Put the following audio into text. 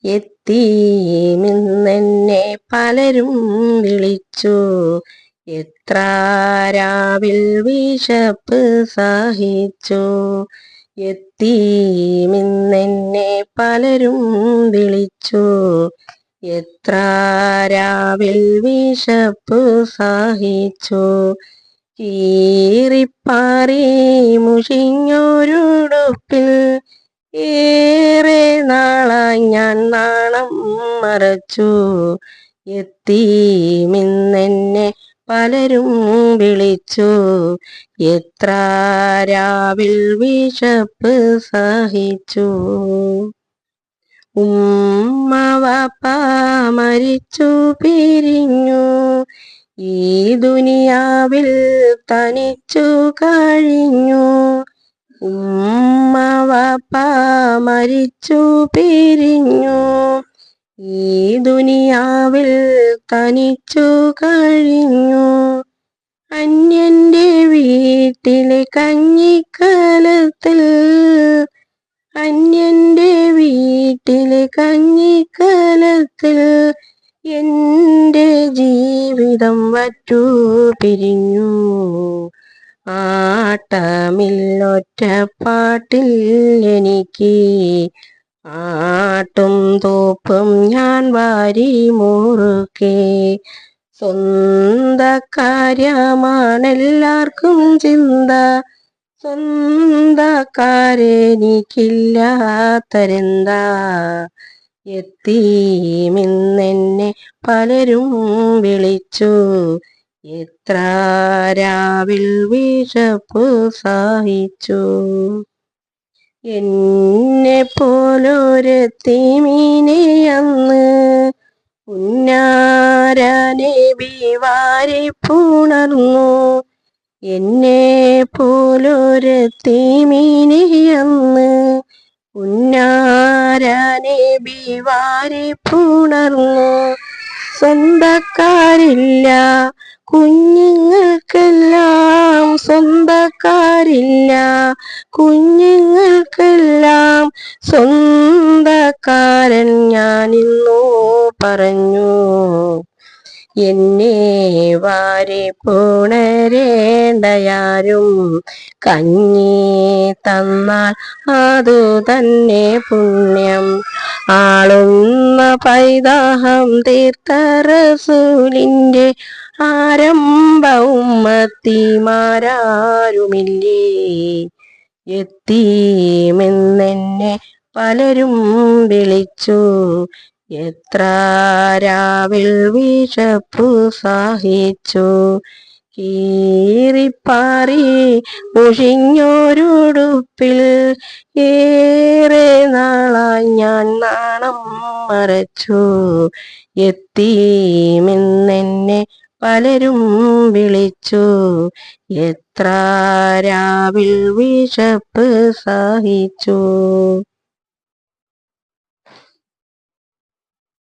എത്തീമിന്നെന്നെ പലരും വിളിച്ചു. എത്ര രാവിൽ വിശപ്പ് സഹിച്ചു. എത്തീമിന്നെന്നെ പലരും വിളിച്ചു. എത്ര രാവിൽ വിശപ്പ് സഹിച്ചു. കീറിപ്പാറി മുഷിഞ്ഞൊരുടുപ്പിൽ ഏറെ നാളായി ഞാൻ നാണം മറച്ചു. എത്തീമിന്നെന്നെ പലരും വിളിച്ചു. എത്ര രാവിൽ വിശപ്പ് സഹിച്ചു. ഉമ്മ വാപ്പ മരിച്ചു പിരിഞ്ഞു. ഈ ദുനിയാവിൽ തനിച്ചു കഴിഞ്ഞു. ഉമ്മ വാപ്പ മരിച്ചു പിരിഞ്ഞു. ഈ ദുനിയാവിൽ തനിച്ചു കഴിഞ്ഞു. അന്യന്റെ വീട്ടിലെ കഞ്ഞിക്കലത്തിൽ അന്യന്റെ വീട്ടിലെ കഞ്ഞിക്കലത്തിൽ എൻ്റെ ജീവിതം വറ്റു പിരിഞ്ഞു. ആട്ടമില്ലൊറ്റപ്പാട്ടിൽ എനിക്ക് ആട്ടും തോപ്പും ഞാൻ വാരി മുറുക്കെ. സ്വന്തക്കാര്യമാണെല്ലാവർക്കും ചിന്ത. സ്വന്തക്കാരെനിക്കില്ലാത്തരെന്താ. എത്തീമിന്നെന്നെ പലരും വിളിച്ചു. എത്ര രാവിൽ വിശപ്പു സഹിച്ചു. എന്നെ പോലൊരെത്തീമിനെ അന്ന് പുന്നാര നബി വാരിപ്പുണർന്നു. എന്നെ പോലൊരെത്തീമിനെ അന്ന് പുന്നാര നബി വാരിപ്പുണർന്നു. സ്വന്തക്കാരില്ല കുഞ്ഞുങ്ങൾക്കെല്ലാം. സ്വന്തക്കാരില്ല കുഞ്ഞുങ്ങൾക്കെല്ലാം. സ്വന്തക്കാരൻ ഞാനിന്നു പറഞ്ഞു. എന്നെ വാരി പുണരേണ്ടയാരും കഞ്ഞി തന്നാൽ അതു തന്നെ പുണ്യം. ആളുന്ന പൈതാഹം തീർത്ത റസൂലിന്റെ ആരംഭ ഉമ്മത്തിമാരാരുമില്ലേ. എത്തീമിന്നെന്നെ പലരും വിളിച്ചു. എത്ര രാവിൽ വിശപ്പു സഹിച്ചു. കീറിപ്പാറി മുഷിഞ്ഞൊരുടുപ്പിൽ ഏറെ നാളായി ഞാൻ നാണം മറച്ചു. എത്തീമിന്നെന്നെ പലരും വിളിച്ചു. എത്ര രാവിൽ വിശപ്പ് സഹിച്ചു.